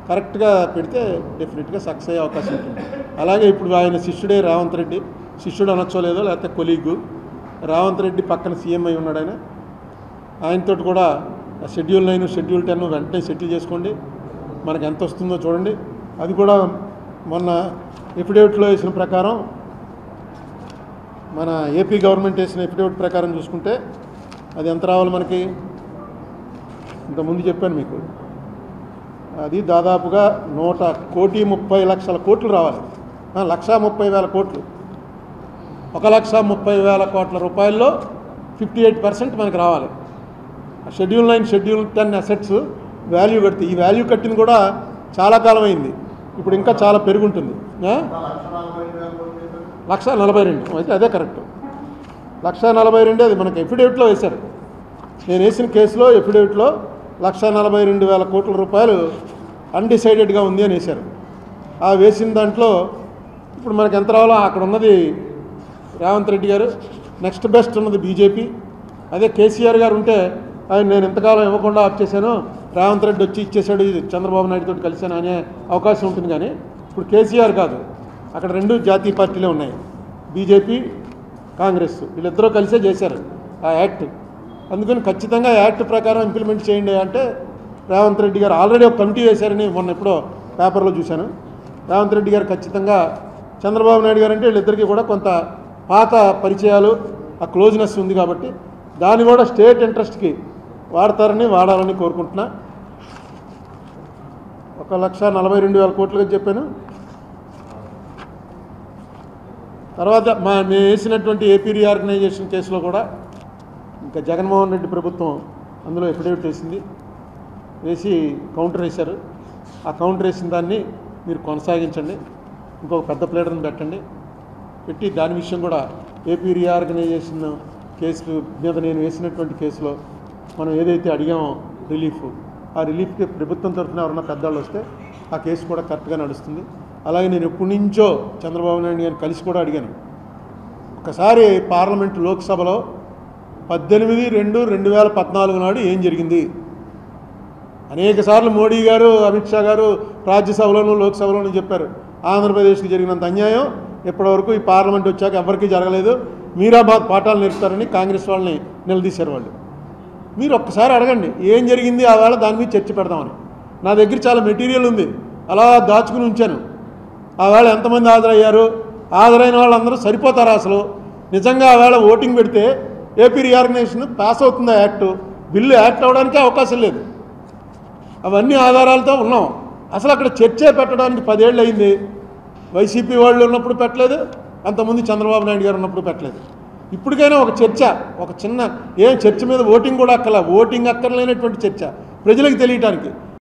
కరెక్ట్గా పెడితే డెఫినెట్గా సక్సెస్ అయ్యే అవకాశం ఉంటుంది. అలాగే ఇప్పుడు ఆయన శిష్యుడే రేవంత్ రెడ్డి, శిష్యుడు అనొచ్చో లేదో లేకపోతే కొలీగు, రేవంత్ రెడ్డి పక్కన సీఎం అయి ఉన్నాడు ఆయనతో కూడా షెడ్యూల్ 9 షెడ్యూల్ 10 వెంటనే సెటిల్ చేసుకోండి, మనకు ఎంత వస్తుందో చూడండి. అది కూడా మొన్న ఎఫిడేవిట్లో వేసిన ప్రకారం, మన ఏపీ గవర్నమెంట్ వేసిన ఎఫిడేవిట్ ప్రకారం చూసుకుంటే అది ఎంత రావాలి మనకి, ఇంతకుముందు చెప్పాను మీకు, అది దాదాపుగా 1,30,00,000 కోట్లు రావాలి. 1,30,000 కోట్లు, 1,30,000 కోట్ల రూపాయల్లో 58% మనకు రావాలి. షెడ్యూల్ 9 షెడ్యూల్ 10 అసెట్స్ వాల్యూ కడితే, ఈ వాల్యూ కట్టింది కూడా చాలా కాలం అయింది, ఇప్పుడు ఇంకా చాలా పెరుగుంటుంది. 1,42,000 అయితే అదే కరెక్ట్, 1,42,000 అది మనకి ఎఫిడేవిట్లో వేశారు. నేను వేసిన కేసులో ఎఫిడేవిట్లో 1,42,000 కోట్ల రూపాయలు అన్డిసైడెడ్గా ఉంది అని వేశారు. ఆ వేసిన దాంట్లో ఇప్పుడు మనకు ఎంత రావాలో అక్కడ ఉన్నది రేవంత్ రెడ్డి గారు, నెక్స్ట్ బెస్ట్ ఉన్నది బీజేపీ. అదే కేసీఆర్ గారు ఉంటే ఆయన నేను ఇంతకాలం ఇవ్వకుండా ఆప్ చేశాను, రేవంత్ రెడ్డి వచ్చి ఇచ్చేసాడు, చంద్రబాబు నాయుడుతో కలిశాను అనే అవకాశం ఉంటుంది. కానీ ఇప్పుడు కేసీఆర్ కాదు, అక్కడ 2 జాతీయ పార్టీలే ఉన్నాయి, బీజేపీ కాంగ్రెస్, వీళ్ళిద్దరూ కలిసే చేశారు ఆ యాక్ట్. అందుకని ఖచ్చితంగా యాక్ట్ ప్రకారం ఇంప్లిమెంట్ చేయండి అంటే రేవంత్ రెడ్డి గారు ఆల్రెడీ ఒక కమిటీ వేశారని మొన్న ఎప్పుడో పేపర్లో చూశాను. రేవంత్ రెడ్డి గారు ఖచ్చితంగా, చంద్రబాబు నాయుడు గారు అంటే వీళ్ళిద్దరికీ కూడా కొంత పాత పరిచయాలు, ఆ క్లోజ్నెస్ ఉంది కాబట్టి దాన్ని కూడా స్టేట్ ఇంట్రెస్ట్కి వాడాలని కోరుకుంటున్నా. 1,42,000 కోట్లుగా చెప్పాను. తర్వాత మేము వేసినటువంటి ఏపీ రీఆర్గనైజేషన్ కేసులో కూడా ఇంకా జగన్మోహన్ రెడ్డి ప్రభుత్వం అందులో ఎఫిడేవిట్ వేసింది, వేసి కౌంటర్ వేశారు. ఆ కౌంటర్ వేసిన దాన్ని మీరు కొనసాగించండి, ఇంకొక పెద్ద ప్లేటర్ని పెట్టి దాని విషయం కూడా ఏపీ రీఆర్గనైజేషన్ కేసు మీద నేను వేసినటువంటి కేసులో మనం ఏదైతే అడిగామో రిలీఫ్, ఆ రిలీఫ్కి ప్రభుత్వం తరఫున ఎవరన్నా పెద్దవాళ్ళు వస్తే ఆ కేసు కూడా కరెక్ట్గా నడుస్తుంది. అలాగే నేను ఎప్పటి నుంచో చంద్రబాబు నాయుడు గారిని కలిసి కూడా అడిగాను. ఒకసారి పార్లమెంటు లోక్సభలో 18/2/2014 నాడు ఏం జరిగింది, అనేక సార్లు మోడీ గారు, అమిత్ షా గారు రాజ్యసభలోనూ లోక్సభలోనూ చెప్పారు, ఆంధ్రప్రదేశ్కి జరిగినంత అన్యాయం ఇప్పటివరకు ఈ పార్లమెంట్ వచ్చాక ఎవరికీ జరగలేదు, మీరాబాద్ పాఠాలు నేర్పుతారని కాంగ్రెస్ వాళ్ళని నిలదీశారు వాళ్ళు. మీరు ఒక్కసారి అడగండి ఏం జరిగింది, ఆ వేళ దాని మీద చర్చ పెడదామని. నా దగ్గర చాలా మెటీరియల్ ఉంది, అలా దాచుకుని ఉంచాను. ఆ వేళ ఎంతమంది హాజరయ్యారు, హాజరైన వాళ్ళందరూ సరిపోతారా, అసలు నిజంగా ఆ వేళ ఓటింగ్ పెడితే ఏపీ రీఆర్గనైజేషన్ పాస్ అవుతుందా, బిల్లు యాక్ట్ అవ్వడానికే అవకాశం లేదు. అవన్నీ ఆధారాలతో ఉన్నాం. అసలు అక్కడ చర్చే పెట్టడానికి 10 ఏళ్ళు అయింది. వైసీపీ వాళ్ళు ఉన్నప్పుడు పెట్టలేదు, అంతకుముందు చంద్రబాబు నాయుడు గారు ఉన్నప్పుడు పెట్టలేదు. ఇప్పటికైనా ఒక చర్చ, ఒక చిన్న చర్చ మీద ఓటింగ్ కూడా ఓటింగ్ అక్కర్లేనటువంటి చర్చ ప్రజలకు తెలియటానికి